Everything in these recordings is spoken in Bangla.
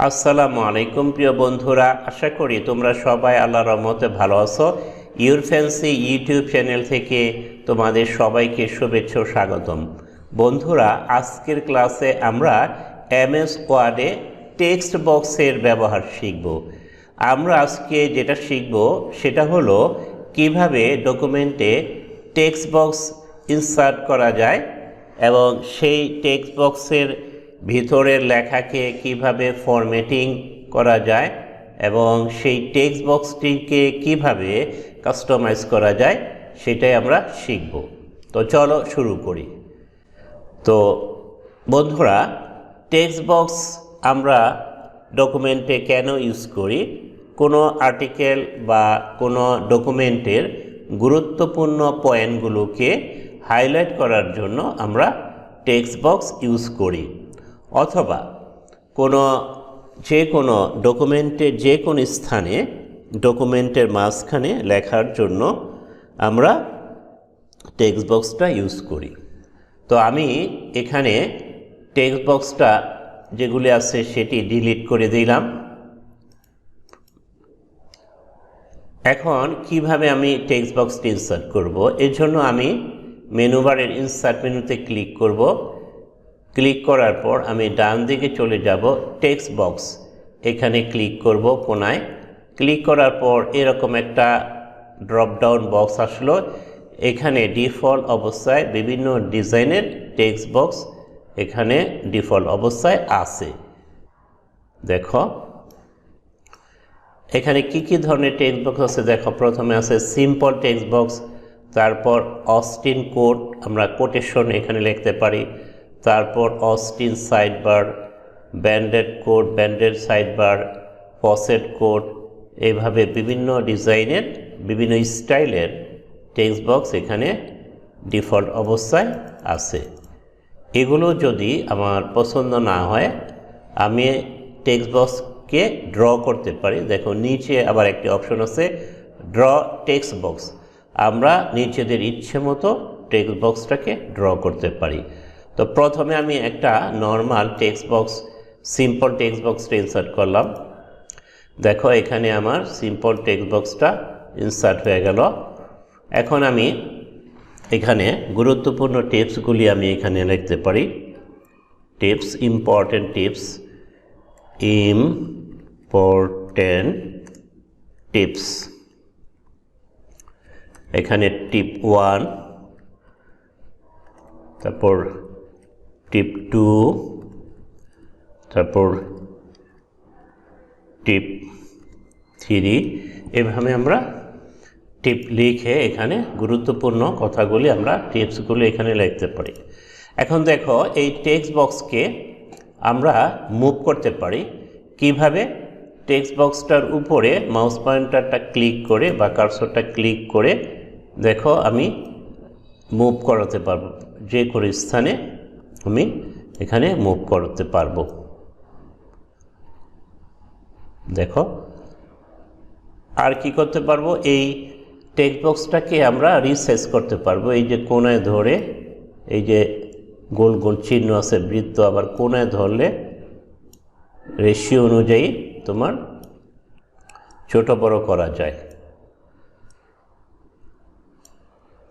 আসসালামু আলাইকুম প্রিয় বন্ধুরা, আশা করি তোমরা সবাই আল্লাহর রহমতে ভালো আছো। ইউরফ্যান্সি ইউটিউব চ্যানেল থেকে তোমাদের সবাইকে শুভেচ্ছা ও স্বাগতম। বন্ধুরা, আজকের ক্লাসে আমরা এমএস ওয়ার্ডে টেক্সট বক্সের ব্যবহার শিখব। আমরা আজকে যেটা শিখব সেটা হলো কিভাবে ডকুমেন্টে টেক্সট বক্স ইনসার্ট করা যায় এবং সেই টেক্সট বক্সের ভিতরের লেখাকে কিভাবে ফরম্যাটিং করা যায় এবং সেই টেক্সট বক্সটিকে কিভাবে কাস্টমাইজ করা যায় সেটাই আমরা শিখব। তো চলো শুরু করি। তো বন্ধুরা, টেক্সট বক্স আমরা ডকুমেন্টে কেন ইউজ করি? কোনো আর্টিকেল বা কোনো ডকুমেন্টের গুরুত্বপূর্ণ পয়েন্টগুলোকে হাইলাইট করার জন্য আমরা টেক্সট বক্স ইউজ করি, অথবা যে কোনো ডকুমেন্টের যে কোনো স্থানে ডকুমেন্টের মাঝখানে লেখার জন্য আমরা টেক্সট বক্সটা ইউজ করি। তো আমি এখানে টেক্সট বক্সটা যেগুলি আছে সেটি ডিলিট করে দিলাম। এখন কিভাবে আমি টেক্সট বক্সটি ইনসার্ট করব? এর জন্য আমি মেনু বারের ইনসার্ট মেনুতে ক্লিক করব। ক্লিক করার পর আমি ডান দিকে চলে যাব, টেক্সট বক্স এখানে ক্লিক করব কোনায়। ক্লিক করার পর এরকম একটা ড্রপ ডাউন বক্স আসলো। এখানে ডিফল্ট অবস্থায় বিভিন্ন ডিজাইনের টেক্সট বক্স এখানে ডিফল্ট অবস্থায় আছে। দেখো এখানে কি কি ধরনের টেক্সট বক্স আছে। দেখো, প্রথমে আছে সিম্পল টেক্সট বক্স, তারপর অস্টিন কোড, আমরা কোটেশন এখানে লিখতে পারি, তারপর Austin sidebar, banded quote, banded sidebar, facet quote, এইভাবে বিভিন্ন ডিজাইনের বিভিন্ন স্টাইলের টেক্সট বক্স এখানে ডিফল্ট অবস্থায় আছে। এগুলো যদি আমার পছন্দ না হয় আমি টেক্সট বক্সকে ড্র করতে পারি। দেখো নিচে আবার একটি অপশন আছে, ড্র টেক্সট বক্স। আমরা নিজেদের ইচ্ছে মতো টেক্সট বক্সটাকে ড্র করতে পারি। তো প্রথমে আমি একটা normal text box, simple text বক্সটা ইনসার্ট করলাম। দেখো এখানে আমার সিম্পল টেক্সট বক্সটা ইনসার্ট হয়ে গেল। এখন আমি এখানে গুরুত্বপূর্ণ টিপসগুলি আমি এখানে লিখতে পারি। Tips, important tips, tips. এখানে টিপ 1, তারপর টিপ 2, তারপর টিপ 3। এভাবে আমরা টিপ লিখে এখানে গুরুত্বপূর্ণ কথাগুলি আমরা টিপসগুলি এখানে লিখতে পারি। এখন দেখো এই টেক্সট বক্সকে আমরা মুভ করতে পারি কিভাবে? টেক্সট বক্সটার উপরে মাউস পয়েন্টারটা ক্লিক করে বা কার্সরটা ক্লিক করে দেখো আমি মুভ করাতে পারবো। যে কোনো স্থানে আমি এখানে মুভ করতে পারবো। দেখো আর কি করতে পারবো? এই টেক্সট বক্সটাকে আমরা রিসাইজ করতে পারবো। এই যে কোণায় ধরে, এই যে গোল গোল চিহ্ন আছে বৃত্ত, আবার কোণায় ধরলে রেশিও অনুযায়ী তোমার ছোট বড় করা যায়।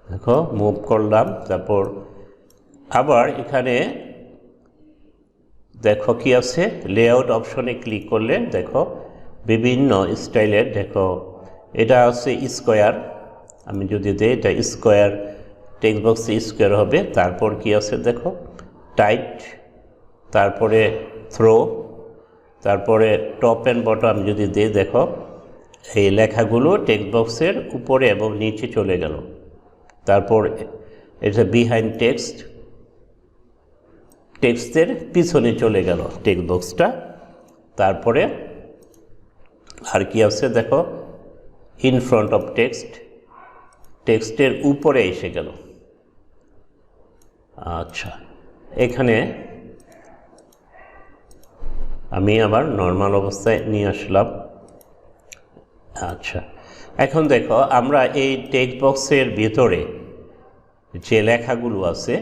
দেখো মুভ করলাম, তারপর আবার এখানে দেখো কি আছে, লেআউট অপশনে ক্লিক করলে দেখো বিভিন্ন স্টাইলের, দেখো এটা আছে স্কোয়ার, আমি যদি দেই এটা স্কোয়ার, টেক্সট বক্সে স্কোয়ার হবে। তারপর কি আছে দেখো টাইট, তারপরে থ্রো, তারপরে টপ অ্যান্ড বটম যদি দেই দেখো এই লেখাগুলো টেক্সট বক্সের উপরে এবং নিচে চলে গেল। তারপর এটা বিহাইন্ড টেক্সটের পিছনে চলে গেল টেক্সট বক্সটা। তারপরে আর কি আছে দেখো, ইন ফ্রন্ট অফ টেক্সটের উপরে এসে গেল। আচ্ছা, এখানে আমি আবার নর্মাল অবস্থায় নিয়ে আসলাম। আচ্ছা, এখন দেখো আমরা এই টেক্সট বক্সের ভিতরে যে লেখাগুলো আছে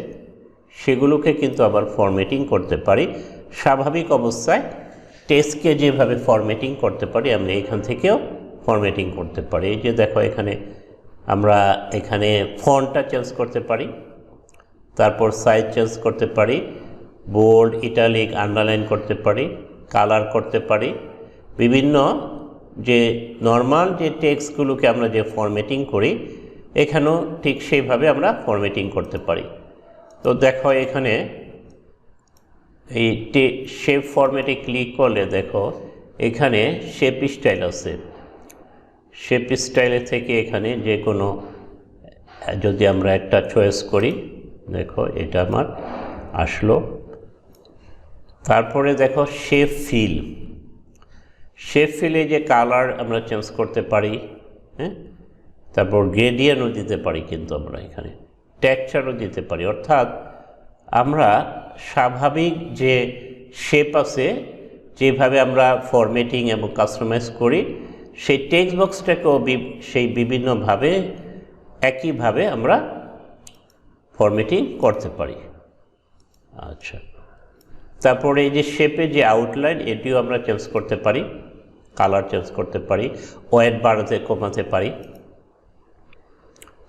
সেগুলোকে কিন্তু আবার ফরম্যাটিং করতে পারি। স্বাভাবিক অবস্থায় টেক্সটকে যেভাবে ফরম্যাটিং করতে পারি আমরা এখান থেকেও ফরম্যাটিং করতে পারি। এই যে দেখো এখানে আমরা এখানে ফন্টটা চেঞ্জ করতে পারি, তারপর সাইজ চেঞ্জ করতে পারি, বোল্ড, ইটালিক, আন্ডারলাইন করতে পারি, কালার করতে পারি। বিভিন্ন যে নর্মাল যে টেক্সটগুলোকে আমরা যে ফরম্যাটিং করি এখানেও ঠিক সেইভাবে আমরা ফরম্যাটিং করতে পারি। তো দেখো এখানে এই শেপ ফরম্যাটে ক্লিক করলে দেখো এখানে শেপ স্টাইল আছে। শেপ স্টাইলের থেকে এখানে যে কোনো যদি আমরা একটা চয়েস করি, দেখো এটা আমার আসলো। তারপরে দেখো শেপ ফিল, শেপ ফিলে যে কালার আমরা চেঞ্জ করতে পারি, হ্যাঁ, তারপর গ্রেডিয়েন্টও দিতে পারি, কিন্তু আমরা এখানে টেক্সচারও দিতে পারি। অর্থাৎ আমরা স্বাভাবিক যে শেপ আছে যেভাবে আমরা ফরম্যাটিং এবং কাস্টমাইজ করি সেই টেক্সট বক্সটাকেও সেই বিভিন্নভাবে একইভাবে আমরা ফরম্যাটিং করতে পারি। আচ্ছা, তারপরে এই যে শেপে যে আউটলাইন এটিও আমরা চেঞ্জ করতে পারি, কালার চেঞ্জ করতে পারি, ওয়েট বাড়াতে কমাতে পারি।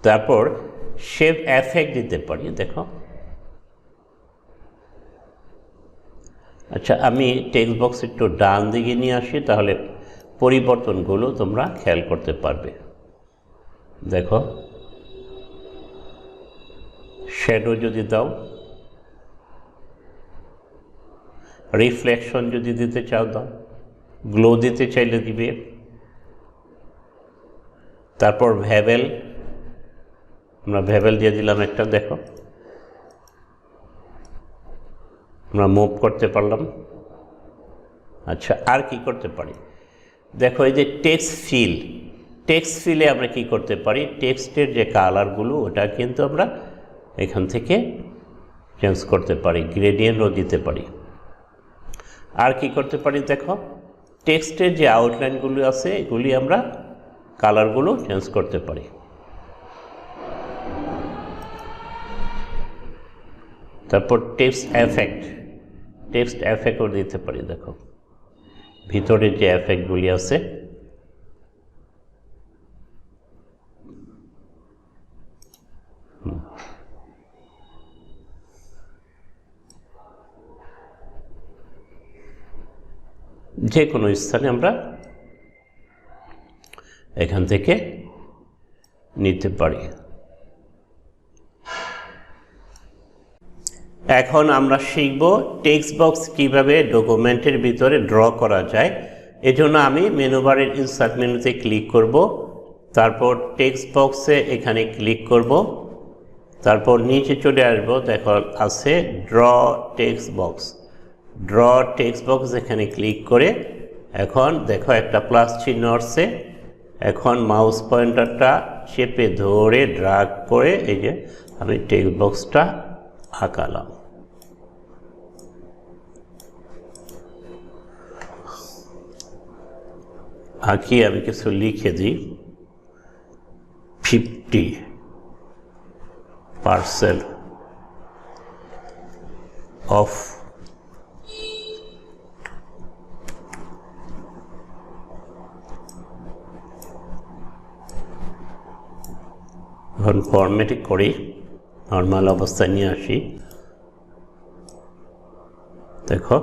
তারপর শেপ এফেক্ট দিতে পারি। দেখো আচ্ছা, আমি টেক্সট বক্স একটু ডান দিকে নিয়ে আসি, তাহলে পরিবর্তনগুলো তোমরা খেয়াল করতে পারবে। দেখো শ্যাডো যদি দাও, রিফ্লেকশন যদি দিতে চাও দাও, গ্লো দিতে চাইলে দিবে। তারপর ভ্যাবেল, আমরা ভ্যাবেল দিয়ে দিলাম একটা, দেখো আমরা মুভ করতে পারলাম। আচ্ছা, আর কি করতে পারি? দেখো এই যে টেক্সট ফিল, টেক্সট ফিলে আমরা কি করতে পারি, টেক্সটের যে কালারগুলো ওটা কিন্তু আমরা এখান থেকে চেঞ্জ করতে পারি, গ্রেডিয়েন্টও দিতে পারি। আর কি করতে পারি, দেখো টেক্সটের যে আউটলাইনগুলো আছে এগুলি আমরা কালারগুলো চেঞ্জ করতে পারি। তারপর টেক্সট এফেক্ট, টেক্সট এফেক্টও দিতে পারি। দেখো ভিতরে যে এফেক্টগুলি আছে যে কোনো স্থানে আমরা এখান থেকে নিতে পারি। এখন আমরা শিখব টেক্সট বক্স কিভাবে ডকুমেন্টের ভিতরে ড্র করা যায়। এজন্য আমি মেনু বারের ইনসার্ট মেনুতে ক্লিক করব, তারপর টেক্সট বক্সে এখানে ক্লিক করব, তারপর নিচে চলে আসব, দেখো আছে draw text box. Draw text box এখানে ক্লিক করে এখন দেখো একটা প্লাস চিহ্ন আসছে। এখন মাউস পয়েন্টারটা চেপে ধরে ড্রাগ করে এই যে আমি টেক্সট বক্সটা আঁকালাম। আঁকিয়ে আমি কিছু লিখে দিই, 50% অফ এখন ফরম্যাটিং করি, নর্মাল অবস্থায় নিয়ে আসি। দেখো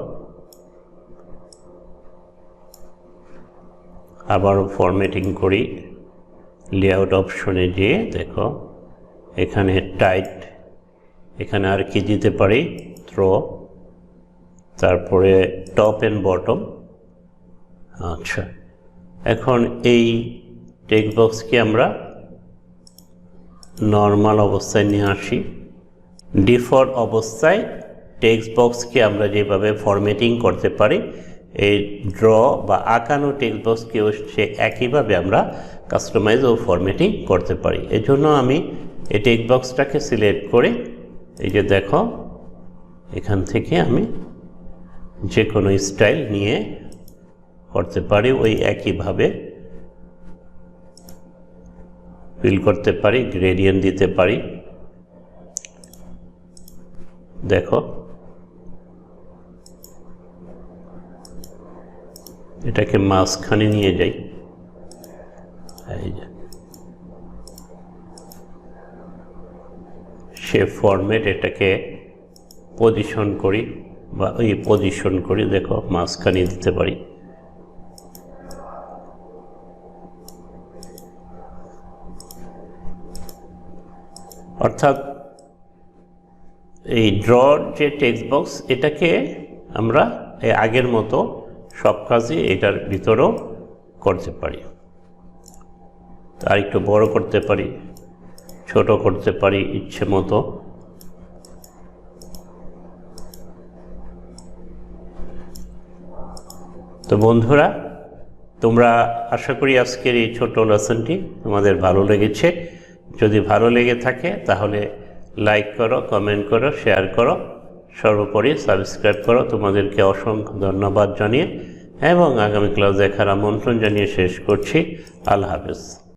আবারও ফরম্যাটিং করি, লেআউট অপশনে গিয়ে দেখো এখানে টাইট, এখানে আর কি দিতে পারি, থ্রো, তারপরে টপ অ্যান্ড বটম। আচ্ছা, এখন এই টেক্সট বক্সকে আমরা নর্মাল অবস্থায় নিয়ে আসি। ডিফল্ট অবস্থায় টেক্সট বক্সকে আমরা যেভাবে ফরম্যাটিং করতে পারি এই ড্র বা আঁকানো টেক্সট বক্সকেও সে একইভাবে আমরা কাস্টমাইজ ও ফরম্যাটিং করতে পারি। এজন্য আমি এই টেক্সট বক্সটাকে সিলেক্ট করে এই যে দেখো এখান থেকে আমি যে কোনো স্টাইল নিয়ে করতে পারি, ওই একইভাবে ফিল করতে পারি, গ্রেডিয়েন্ট দিতে পারি। দেখো এটাকে মাঝখানে নিয়ে যাই, এই যে শেপ ফরম্যাট, এটাকে পজিশন করি বা এই পজিশন করি, দেখো মাঝখানে দিতে পারি। অর্থাৎ এই ড্রর যে টেক্সট বক্স, এটাকে আমরা এই আগের মতো সব কাজই এটার ভিতরেও করতে পারি। আর একটু বড় করতে পারি, ছোট করতে পারি ইচ্ছে মতো। তো বন্ধুরা, তোমরা আশা করি আজকের এই ছোট লেসনটি তোমাদের ভালো লেগেছে। যদি ভালো লেগে থাকে তাহলে লাইক করো, কমেন্ট করো, শেয়ার করো, সর্বোপরি সাবস্ক্রাইব করো। তোমাদেরকে অসংখ্য ধন্যবাদ জানিয়ে এবং আগামী ক্লাস দেখার আমন্ত্রণ জানিয়ে শেষ করছি। আল্লাহ হাফেজ।